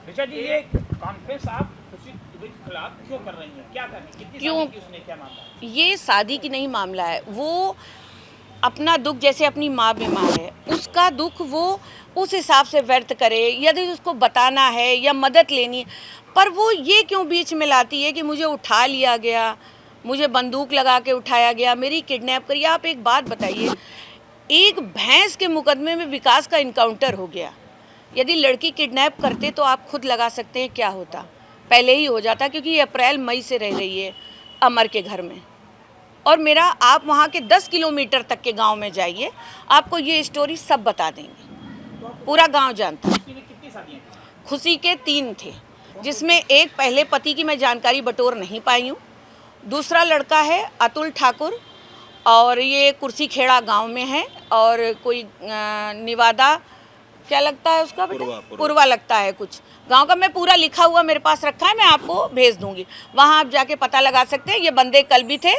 ऋचा जी, ये कॉन्फ्रेंस आप खुशी दुबे के खिलाफ क्यों कर रही हैं? क्या करनी, कितनी क्यों? शादी की उसने, क्या मामला है? ये शादी की नहीं मामला है। वो अपना दुख जैसे अपनी माँ बीमार है, उसका दुख वो उस हिसाब से व्यर्थ करे, यदि उसको बताना है या मदद लेनी है। पर वो ये क्यों बीच में लाती है कि मुझे उठा लिया गया, मुझे बंदूक लगा के उठाया गया, मेरी किडनैप करी। आप एक बात बताइए, एक भैंस के मुकदमे में विकास का इनकाउंटर हो गया। यदि लड़की किडनैप करते तो आप खुद लगा सकते हैं क्या होता, पहले ही हो जाता, क्योंकि ये अप्रैल मई से रह रही है अमर के घर में। और मेरा, आप वहाँ के 10 किलोमीटर तक के गांव में जाइए, आपको ये स्टोरी सब बता देंगे, पूरा गांव जानता है। खुशी ने कितनी शादियां की? खुशी के 3 थे, जिसमें एक पहले पति की मैं जानकारी बटोर नहीं पाई हूँ, दूसरा लड़का है अतुल ठाकुर, और ये कुर्सी खेड़ा गांव में है, और कोई निवादा क्या लगता है उसका बेटा, पूर्वा लगता है कुछ गांव का। मैं पूरा लिखा हुआ मेरे पास रखा है, मैं आपको भेज दूंगी, वहां आप जाके पता लगा सकते हैं। ये बंदे कल भी थे,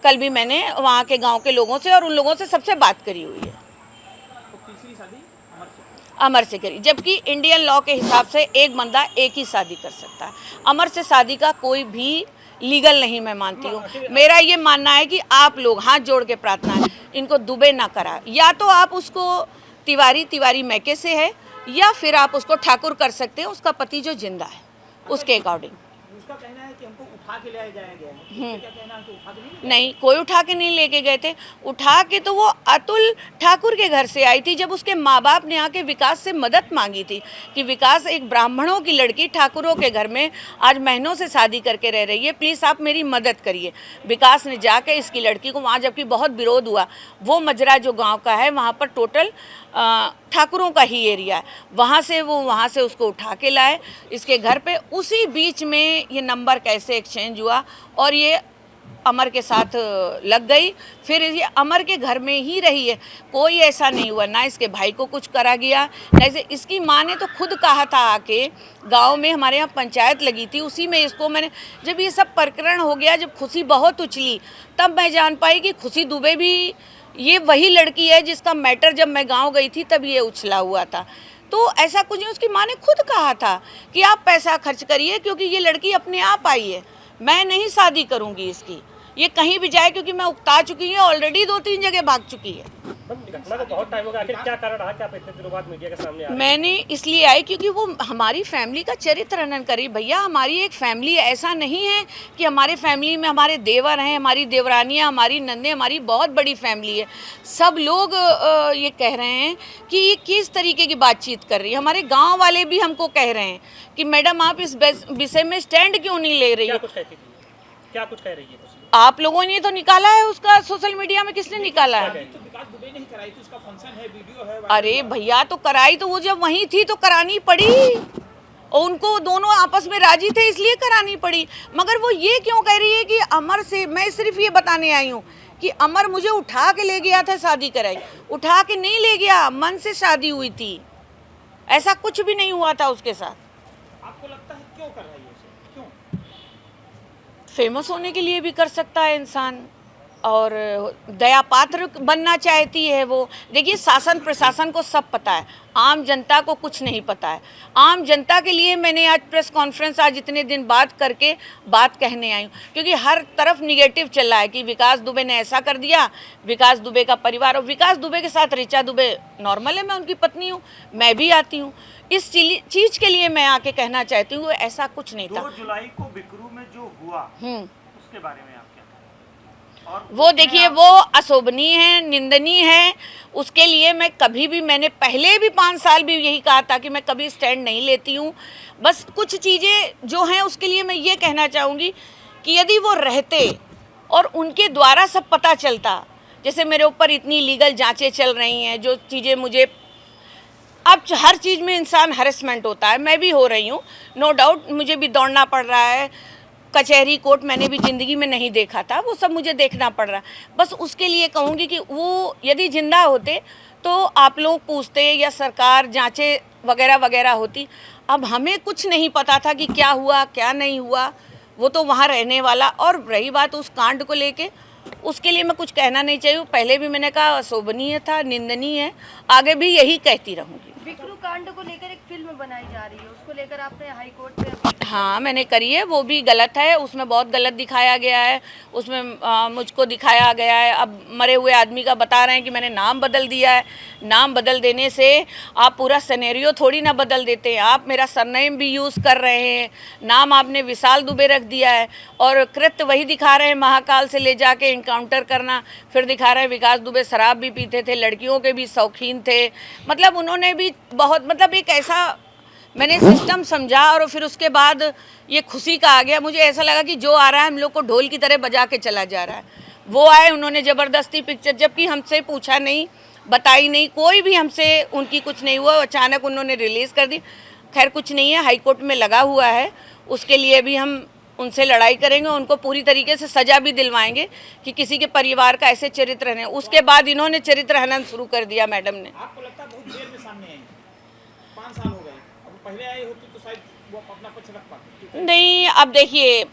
कल भी मैंने वहां के गांव के लोगों से और उन लोगों से सबसे बात करी हुई है। तो तीसरी शादी अमर से? अमर से करी, जबकि इंडियन लॉ के हिसाब से एक बंदा एक ही शादी कर सकता है। अमर से शादी का कोई भी लीगल नहीं मैं मानती हूँ। मेरा ये मानना है कि आप लोग हाथ जोड़ के प्रार्थना है, इनको दुबे ना करा। या तो आप उसको तिवारी मैके से है, या फिर आप उसको ठाकुर कर सकते हैं, उसका पति जो जिंदा है उसके अकॉर्डिंग। उसका कहना है कि हमको उठा के ले जाया गया है। उसका क्या कहना है कि उठा के नहीं? नहीं, कोई उठा के नहीं लेके गए थे। उठा के तो वो अतुल ठाकुर के घर से आई थी, जब उसके माँ बाप ने आके विकास से मदद मांगी थी कि विकास, एक ब्राह्मणों की लड़की ठाकुरों के घर में आज महीनों से शादी करके रह रही है, प्लीज़ आप मेरी मदद करिए। विकास ने जाके इसकी लड़की को वहाँ, जबकि बहुत विरोध हुआ, वो मजरा जो गाँव का है वहाँ पर टोटल ठाकुरों का ही एरिया है, वहाँ से उसको उठा के लाए इसके घर पे। उसी बीच में ये नंबर कैसे एक्सचेंज हुआ और ये अमर के साथ लग गई, फिर ये अमर के घर में ही रही है। कोई ऐसा नहीं हुआ, ना इसके भाई को कुछ करा गया, ना इसकी माँ ने तो खुद कहा था आके, गांव में हमारे यहाँ पंचायत लगी थी, उसी में इसको मैंने, जब ये सब प्रकरण हो गया, जब खुशी बहुत उछली, तब मैं जान पाई कि खुशी दुबे भी ये वही लड़की है जिसका मैटर जब मैं गांव गई थी तब ये उछला हुआ था। तो ऐसा कुछ नहीं, उसकी माँ ने खुद कहा था कि आप पैसा खर्च करिए, क्योंकि ये लड़की अपने आप आई है, मैं नहीं शादी करूंगी इसकी, ये कहीं भी जाए, क्योंकि मैं उकता चुकी है, ऑलरेडी 2-3 जगह भाग चुकी है। घटना को बहुत टाइम हो गया, आखिर क्या कारण रहा कि आप इतने दिनों बाद मीडिया के सामने आ रहे हैं? मैंने इसलिए आई क्योंकि वो हमारी फैमिली का चरित्र हनन करी। भैया, हमारी एक फैमिली है, ऐसा नहीं है कि हमारे फैमिली में हमारे देवर हैं, हमारी देवरानियाँ, हमारी नंदे, हमारी बहुत बड़ी फैमिली है। सब लोग ये कह रहे हैं कि ये किस तरीके की बातचीत कर रही है। हमारे गाँव वाले भी हमको कह रहे हैं कि मैडम आप इस विषय में स्टैंड क्यों नहीं ले रही क्या है। कुछ कहती थी, क्या कुछ कह रही है? आप लोगों ने तो निकाला है उसका, सोशल मीडिया में किसने निकाला है? तो विकास दुबे ने ही कराई थी, उसका फंक्शन है, वीडियो है। अरे भैया, तो कराई तो वो जब वहीं थी तो करानी पड़ी, और उनको दोनों आपस में राजी थे इसलिए करानी पड़ी। मगर वो ये क्यों कह रही है कि अमर से, मैं सिर्फ ये बताने आई हूँ कि अमर मुझे उठा के ले गया था, शादी कराई, उठा के नहीं ले गया, मन से शादी हुई थी, ऐसा कुछ भी नहीं हुआ था उसके साथ। आपको लगता है क्यों कर रही है उसे, क्यों? फेमस होने के लिए भी कर सकता है इंसान, और दया पात्र बनना चाहती है वो। देखिए, शासन प्रशासन को सब पता है, आम जनता को कुछ नहीं पता है। आम जनता के लिए मैंने आज प्रेस कॉन्फ्रेंस, आज इतने दिन बाद करके बात कहने आई हूँ, क्योंकि हर तरफ निगेटिव चल रहा है कि विकास दुबे ने ऐसा कर दिया, विकास दुबे का परिवार। और विकास दुबे के साथ ऋचा दुबे नॉर्मल है, मैं उनकी पत्नी हूँ, मैं भी आती हूँ। इस चीज़ के लिए मैं आके कहना चाहती हूँ ऐसा कुछ नहीं था। 2 जुलाई को बिकरू में जो हुआ उसके बारे में आप क्या कहें? और वो देखिए, वो अशोभनीय है, निंदनीय है, उसके लिए मैं कभी भी, मैंने पहले भी 5 साल भी यही कहा था कि मैं कभी स्टैंड नहीं लेती हूँ। बस कुछ चीज़ें जो हैं उसके लिए मैं ये कहना चाहूँगी कि यदि वो रहते और उनके द्वारा सब पता चलता, जैसे मेरे ऊपर इतनी लीगल जांचें चल रही हैं, जो चीज़ें मुझे, अब हर चीज़ में इंसान हरेसमेंट होता है, मैं भी हो रही हूँ, नो डाउट, मुझे भी दौड़ना पड़ रहा है, कचहरी कोर्ट मैंने भी ज़िंदगी में नहीं देखा था, वो सब मुझे देखना पड़ रहा है। बस उसके लिए कहूँगी कि वो यदि जिंदा होते तो आप लोग पूछते या सरकार जांचें वगैरह वगैरह होती। अब हमें कुछ नहीं पता था कि क्या हुआ क्या नहीं हुआ, वो तो वहाँ रहने वाला। और रही बात उस कांड को लेके, उसके लिए मैं कुछ कहना नहीं चाहिए, पहले भी मैंने कहा अशोभनीय था, निंदनीय है, आगे भी यही कहती रहूँगी। बिकरू कांड को लेकर एक फिल्म बनाई जा रही है, उसको लेकर आपने हाई कोर्ट में, हाँ मैंने करी है, वो भी गलत है, उसमें बहुत गलत दिखाया गया है, उसमें मुझको दिखाया गया है। अब मरे हुए आदमी का बता रहे हैं कि मैंने नाम बदल दिया है। नाम बदल देने से आप पूरा सिनेरियो थोड़ी ना बदल देते हैं। आप मेरा सरनेम भी यूज़ कर रहे हैं, नाम आपने विशाल दुबे रख दिया है और कृत्य वही दिखा रहे हैं, महाकाल से ले जाके इनकाउंटर करना। फिर दिखा रहे हैं विकास दुबे शराब भी पीते थे, लड़कियों के भी शौकीन थे। मतलब उन्होंने भी बहुत, मतलब एक ऐसा मैंने सिस्टम समझा और फिर उसके बाद ये खुशी का आ गया। मुझे ऐसा लगा कि जो आ रहा है हम लोग को ढोल की तरह बजा के चला जा रहा है। वो आए, उन्होंने ज़बरदस्ती पिक्चर, जबकि हमसे पूछा नहीं, बताई नहीं, कोई भी हमसे उनकी कुछ नहीं हुआ, अचानक उन्होंने रिलीज़ कर दी। खैर कुछ नहीं है, हाई कोर्ट में लगा हुआ है, उसके लिए भी हम उनसे लड़ाई करेंगे, उनको पूरी तरीके से सज़ा भी दिलवाएंगे कि किसी के परिवार का ऐसे चरित्र है। उसके बाद इन्होंने चरित्र हनन शुरू कर दिया मैडम ने। आपको लगता है बहुत देर में सामने आई, 5 साल हो गए, अब पहले आई होती तो शायद वो अपना पक्ष रख पाते। नहीं, अब देखिए,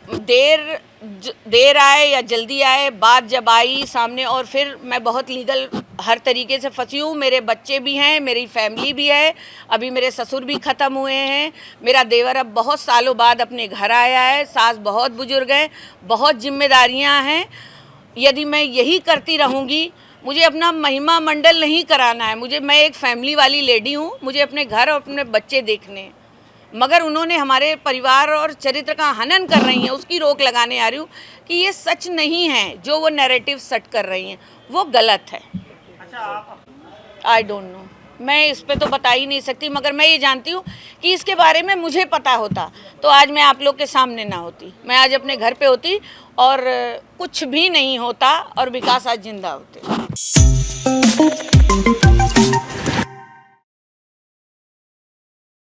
देर आए या जल्दी आए, बात जब आई सामने, और फिर मैं बहुत लीगल हर तरीके से फंसी हूँ। मेरे बच्चे भी हैं, मेरी फैमिली भी है, अभी मेरे ससुर भी ख़त्म हुए हैं, मेरा देवर अब बहुत सालों बाद अपने घर आया है, सास बहुत बुजुर्ग हैं, बहुत जिम्मेदारियाँ हैं। यदि मैं यही करती रहूँगी, मुझे अपना महिमा मंडल नहीं कराना है, मैं एक फैमिली वाली लेडी हूँ, मुझे अपने घर और अपने बच्चे देखने हैं। मगर उन्होंने हमारे परिवार और चरित्र का हनन कर रही हैं, उसकी रोक लगाने आ रही हूँ कि ये सच नहीं है, जो वो नैरेटिव सेट कर रही हैं वो गलत है। अच्छा, आप आई डोंट नो, मैं इस पे तो बता ही नहीं सकती, मगर मैं ये जानती हूँ कि इसके बारे में मुझे पता होता तो आज मैं आप लोग के सामने ना होती, मैं आज अपने घर पे होती और कुछ भी नहीं होता और विकास आज जिंदा होते।